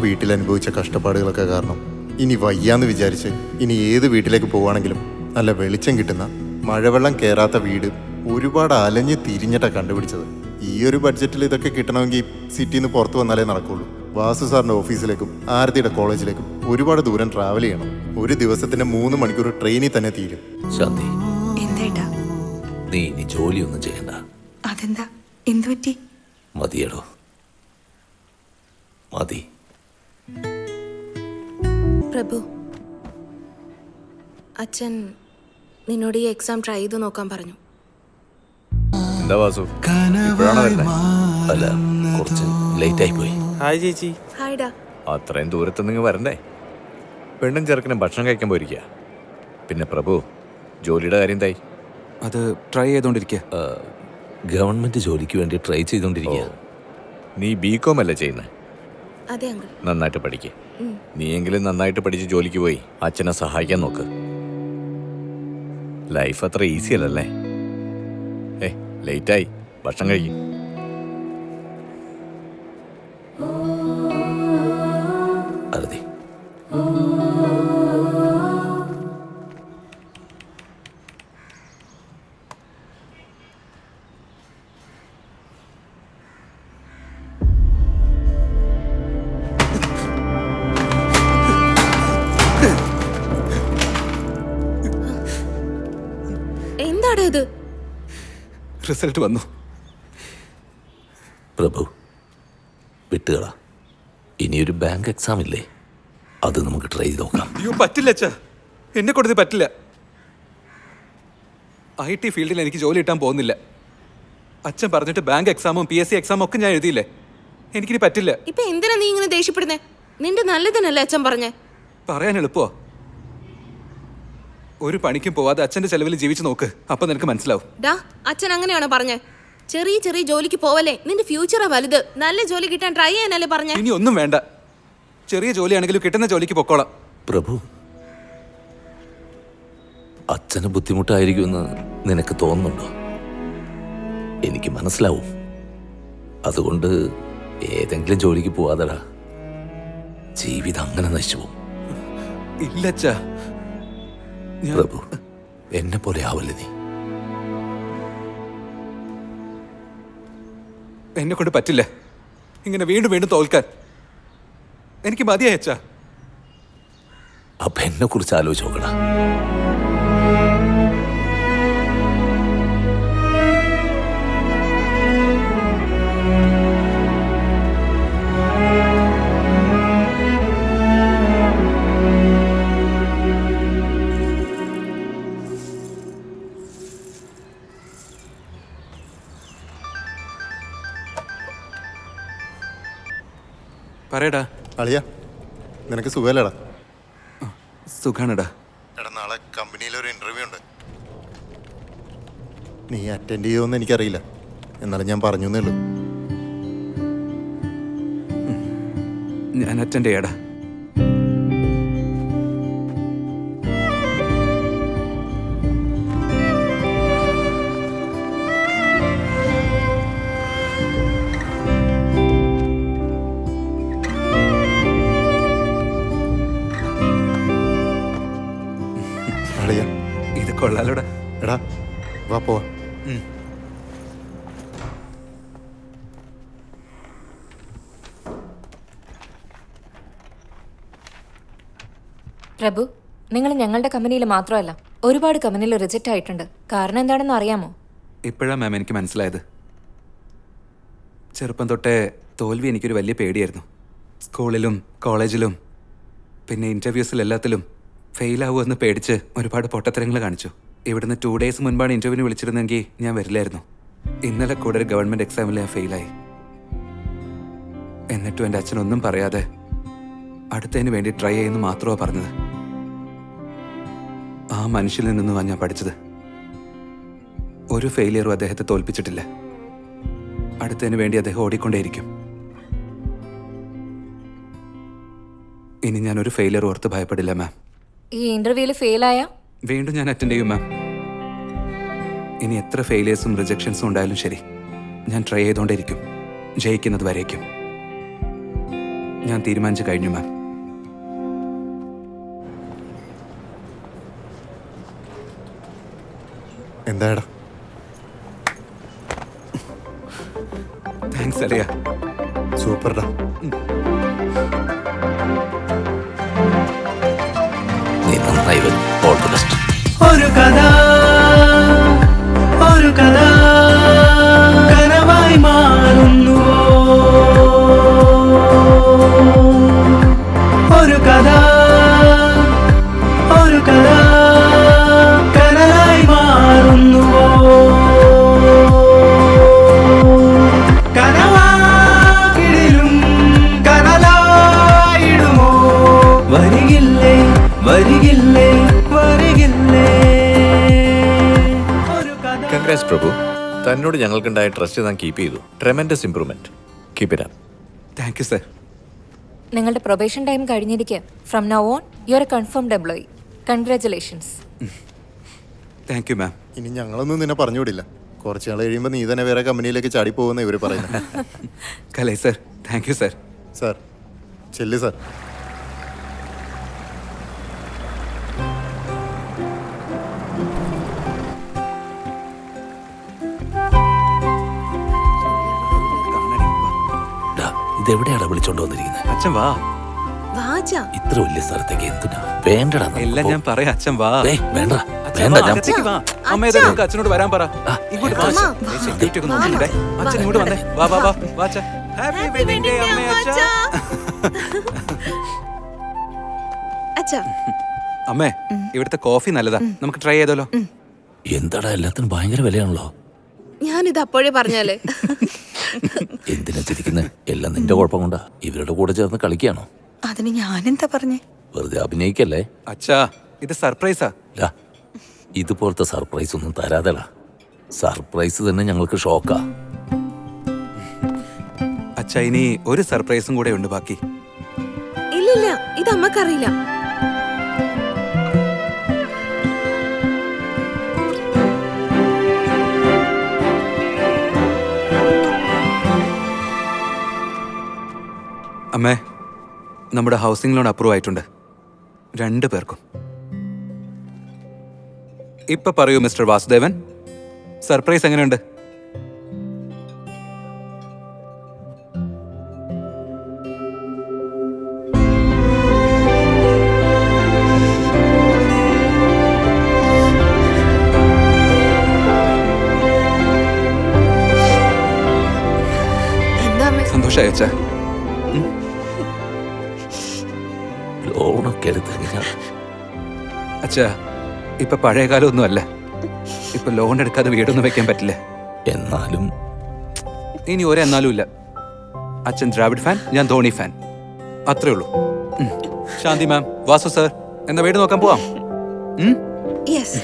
വീട്ടിൽ അനുഭവിച്ച കഷ്ടപ്പാടുകളൊക്കെ കാരണം ഇനി വയ്യാന്ന് വിചാരിച്ച് ഇനി ഏത് വീട്ടിലേക്ക് പോവുകയാണെങ്കിലും നല്ല വെളിച്ചം കിട്ടുന്ന മഴവെള്ളം കയറാത്ത വീട് ഒരുപാട് അലഞ്ഞ് തിരിഞ്ഞിട്ടാണ് കണ്ടുപിടിച്ചത്. ഈ ഒരു ബഡ്ജറ്റിൽ ഇതൊക്കെ കിട്ടണമെങ്കിൽ സിറ്റിയിൽ നിന്ന് പുറത്ത് വന്നാലേ നടക്കുള്ളൂ. വാസു സാറിൻ്റെ ഓഫീസിലേക്കും ആരതിയുടെ കോളേജിലേക്കും ഒരുപാട് ദൂരം ട്രാവൽ ചെയ്യണം. ഒരു ദിവസത്തിന് 3 മണിക്കൂർ ട്രെയിനിൽ തന്നെ തീരും. ശാന്തി, എന്താ നീ ഇനി ജോലിയൊന്നും ചെയ്യണ്ട. അതെന്താ, എന്തു പറ്റി? മതിയടോ, മതി. പ്രഭു, അച്ഛൻ നിന്നോട് ഈ എക്സാം ട്രൈ ചെയ്ത് നോക്കാൻ പറഞ്ഞു. എന്താ വാസു, അല്ല, കുറച്ച് ലേറ്റ് ആയി പോയി. ഹായ് ചേച്ചി. ഹായ്ഡാ. അത്രയും ദൂരത്ത് നിങ്ങൾ വരണ്ടേ? പെണ്ണും ചെറുക്കനും ഭക്ഷണം കഴിക്കാൻ പോയിരിക്കുക. പിന്നെ പ്രഭു, ജോലിയുടെ കാര്യം എന്തായി? അത് ട്രൈ ചെയ്തോണ്ടിരിക്കുക. ഗവൺമെന്റ് ജോലിക്ക് വേണ്ടി ട്രൈ ചെയ്തോണ്ടിരിക്കുക. നീ ബികോം അല്ലേ ചെയ്യുന്നത്? അതെ അങ്കിൾ. നന്നായിട്ട് പഠിക്കുക. നീയെങ്കിലും നന്നായിട്ട് പഠിച്ച് ജോലിക്ക് പോയി അച്ഛനെ സഹായിക്കാൻ നോക്ക്. ലൈഫ് അത്ര ഈസി അല്ലല്ലേ? ലേറ്റായി, ഭക്ഷണം കഴിക്കും. അതെ, എന്താടാ ഇത്? റിസൾട്ട് വന്നു. പ്രഭു വിട്ടുകളാ. ഇനിയൊരു ബാങ്ക് എക്സാം ഇല്ലേ, അത് നമുക്ക് ട്രൈ ചെയ്ത് നോക്കാം. അയ്യോ, പറ്റില്ല അച്ഛാ, എന്നെ കൊടുത്ത് പറ്റില്ല. IT ഫീൽഡിൽ എനിക്ക് ജോലി കിട്ടാൻ പോകുന്നില്ല. അച്ഛൻ പറഞ്ഞിട്ട് ബാങ്ക് എക്സാമും PSC എക്സാമും ഒക്കെ ഞാൻ എഴുതിയില്ലേ, എനിക്കിനി പറ്റില്ല. ഇപ്പൊ എന്തിനാ നീ ഇങ്ങനെ ദേഷ്യപ്പെടുന്നേ? നിന്റെ നല്ലതിനല്ലേ അച്ഛൻ പറഞ്ഞേ? പറയാൻ എളുപ്പമോ? ഒരു പണിക്കും പോവാതെ അച്ഛന്റെ ചെലവിൽ ജീവിച്ചു നോക്ക്, അപ്പൊ നിനക്ക് മനസ്സിലാവും. ഡാ, അച്ഛൻ അങ്ങനെയാണോ പറഞ്ഞേ? ചെറിയ ചെറിയ ജോലിക്ക് പോവല്ലേ, നിന്റെ ഫ്യൂച്ചറാ വലുത്. നല്ല ജോലി കിട്ടാൻ ട്രൈ ചെയ്യാനല്ലേ പറഞ്ഞേ? ഇനി ഒന്നും വേണ്ട, ചെറിയ ജോലിയാണെങ്കിലും കിട്ടുന്ന ജോലിക്ക് പൊക്കോളാം. പ്രഭു, അച്ഛന് ബുദ്ധിമുട്ടായിരിക്കുമെന്ന് നിനക്ക് തോന്നുന്നുണ്ടോ? എനിക്ക് മനസ്സിലാവും. അതുകൊണ്ട് ഏതെങ്കിലും ജോലിക്ക് പോവാതെടാ, ജീവിതം അങ്ങനെ നശിച്ചു പോകും. ഇല്ലച്ചാ, പ്രഭു, എന്നെ പോലെ ആവല്ലേ നീ. എന്നെ കൊണ്ട് പറ്റില്ല ഇങ്ങനെ വീണ്ടും വീണ്ടും തോൽക്കാൻ. എനിക്ക് മതിയായി അച്ഛാ. അപ്പൊ എന്നെ കുറിച്ച് ആലോചിച്ച് നോക്കടാ. പറയടാ. അളിയ, നിനക്ക് സുഖമല്ലേടാ? സുഖാണെടാ. എടാ, നാളെ കമ്പനിയിലൊരു ഇൻ്റർവ്യൂ ഉണ്ട്. നീ അറ്റൻഡ് ചെയ്യുമെന്ന് എനിക്കറിയില്ല, എന്നാലും ഞാൻ പറഞ്ഞു എന്നേ ഉള്ളൂ. ഞാൻ അറ്റൻഡ് ചെയ്യാടാ. അളിയ, ഇത് കൊള്ളാലോടാ. എടാ വാ പോവാ. പ്രഭു, നിങ്ങൾ ഞങ്ങളുടെ കമ്പനിയിൽ മാത്രമല്ല ഒരുപാട് കമ്പനിയിൽ റിജക്റ്റ് ആയിട്ടുണ്ട്. കാരണം എന്താണെന്ന് അറിയാമോ? ഇപ്പോഴാ മാം എനിക്ക് മനസ്സിലായത്. ചെറുപ്പം തൊട്ടേ തോൽവി എനിക്കൊരു വലിയ പേടിയായിരുന്നു. സ്കൂളിലും കോളേജിലും പിന്നെ ഇൻ്റർവ്യൂസിലെല്ലാത്തിലും ഫെയിലാവുമെന്ന് പേടിച്ച് ഒരുപാട് പൊട്ടത്തരങ്ങൾ കാണിച്ചു. ഇവിടുന്ന് 2 days മുൻപാണ് ഇൻ്റർവ്യൂവിന് വിളിച്ചിരുന്നെങ്കിൽ ഞാൻ വരില്ലായിരുന്നു. ഇന്നലെ കൂടെ ഒരു ഗവൺമെൻറ് എക്സാമിൽ ഞാൻ ഫെയിലായി. എന്നിട്ടും എൻ്റെ അച്ഛനൊന്നും പറയാതെ അടുത്തതിന് വേണ്ടി ട്രൈ ചെയ്യുന്നു മാത്രമാണ് പറഞ്ഞത്. ആ മനുഷ്യനിൽ നിന്നുമാണ് ഞാൻ പഠിച്ചത്. ഒരു ഫെയിലിയറും അദ്ദേഹത്തെ തോൽപ്പിച്ചിട്ടില്ല. അടുത്തതിന് വേണ്ടി അദ്ദേഹം ഓടിക്കൊണ്ടേയിരിക്കും. ഇനി ഞാൻ ഒരു ഫെയിലിയർ ഓർത്ത് ഭയപ്പെടില്ല മാം. ഈ ഇന്റർവ്യൂവിൽ ഫെയിലായ വീണ്ടും ഞാൻ അറ്റൻഡ് ചെയ്യും മാം. ഇനി എത്ര ഫെയിലിയേഴ്സും റിജക്ഷൻസും ഉണ്ടായാലും ശരി, ഞാൻ ട്രൈ ചെയ്തുകൊണ്ടേയിരിക്കും, ജയിക്കുന്നത് വരേക്കും. ഞാൻ തീരുമാനിച്ചു കഴിഞ്ഞു മാം. എന്താടാ? താങ്ക്സ് അലിയ. സൂപ്പർടാ. നീ നന്നായി വരും. All the best. ഒരു കഥ കനവായി മാറുന്നു. ഒരു കഥ കനലായി മാറുന്നു. കനവാകിടിലും കനലായിടുമോ? വരികില്ലേ വരികില്ലേ വരികില്ലേ? കൺഗ്രാറ്റ്സ് പ്രഭു. തന്നോട് ഞങ്ങൾക്കുണ്ടായ ട്രസ്റ്റ് താൻ കീപ്പ് ചെയ്തു. Tremendous improvement. Keep it up. Thank you sir. നിങ്ങളുടെ പ്രൊബേഷൻ ടൈം കഴിഞ്ഞിരിക്കുക. From now on you are a confirmed employee. Congratulations. Thank you ma'am. ഇനി ഞങ്ങളൊന്നും നിന്നെ പറഞ്ഞു വിടില്ല. കുറച്ച് നാൾ കഴിയുമ്പോൾ നീ തന്നെ വേറെ കമ്പനിയിലേക്ക് ചാടിപ്പോകുന്ന ഇവർ പറയുന്നത്. Kalai sir. Thank you sir. Sir ചെല്ലു സാർ. ഡാ, ഇതെവിടെയാണ് വിളിച്ചോണ്ട് വന്നിരിക്കുന്നത്? അച്ഛൻ വാ. വാച്ചാ ഇത്ര വലിയ സ്ഥലത്തേക്ക് എന്തിനാ? വേണ്ടടാ നമുക്ക് എല്ലാം ഞാൻ പോ. പറയാം. അച്ഛൻ വാ. ഏയ്, വേണ്ട അച്ഛൻ വേണ്ട വാ, ഞാൻ അകത്തേക്ക് വാ. അമ്മ ഏതാ നിനക്ക് അച്ഛനോട് വരാൻ പറ. ഇങ്ങോട്ട് വാ. അച്ഛാ. ഏയ്, security ഒക്കെ നോക്കുന്നുണ്ടേ. അച്ഛൻ ഇങ്ങോട്ട് വന്നേ. വാ വാ വാ വാ അച്ഛാ. ഹാപ്പി വെഡിങ് ഡേ അമ്മേ അച്ഛാ. അച്ഛാ അമ്മേ, ഇവിടുത്തെ കോഫി നല്ലതാ. നമുക്ക് ട്രൈ ചെയ്താലോ? എന്താടാ എല്ലാത്തിനും ഭയങ്കര വിലയാണല്ലോ. ഞാനിത് അപ്പോഴേ പറഞ്ഞാലേ. എന്തിനാ ചിരിക്കുന്നത്? എല്ലാം നിന്റെ കുഴപ്പം കൊണ്ടാ. ഇവരുടെ കൂടെ ചേർന്ന് കളിക്കുകയാണോ? അതിന് ഞാനെന്താ പറഞ്ഞേ? വെറുതെ അഭിനയിക്കല്ലേ. അച്ഛാ, ഇത് സർപ്രൈസാ. ലാ, ഇതുപോലത്തെ സർപ്രൈസ് ഒന്നും തരാതെടാ. സർപ്രൈസ് തന്നെ ഞങ്ങൾക്ക് ഷോക്കാ. അച്ഛാ, ഇനി ഒരു സർപ്രൈസും കൂടെ ഉണ്ട് ബാക്കി. ഇല്ലില്ല, ഇത് അമ്മക്കറിയില്ല. അമ്മേ, നമ്മുടെ ഹൗസിംഗ് ലോൺ അപ്രൂവ് ആയിട്ടുണ്ട് 2 പേർക്കും. ഇപ്പൊ പറയൂ മിസ്റ്റർ വാസുദേവൻ, സർപ്രൈസ് എങ്ങനെയുണ്ട്? എന്താ അമ്മേ? സന്തോഷമായി അച്ഛാ. ലോണൊക്കെ എടുത്തെങ്ങനെയാ? അച്ഛാ, ഇപ്പൊ പഴയ കാലമൊന്നും അല്ല. ഇപ്പൊ ലോൺ എടുക്കാതെ വീടൊന്നും വെക്കാൻ പറ്റില്ല. എന്നാലും ഇനി ഒരെന്നാലും ഇല്ല. അച്ഛൻ ദ്രാവിഡ് ഫാൻ, ഞാൻ ധോണി ഫാൻ. അത്രേ ഉള്ളൂ. ശാന്തി മാം, വാസു സർ, എന്നാ വീട് നോക്കാൻ പോവാം. യെസ്.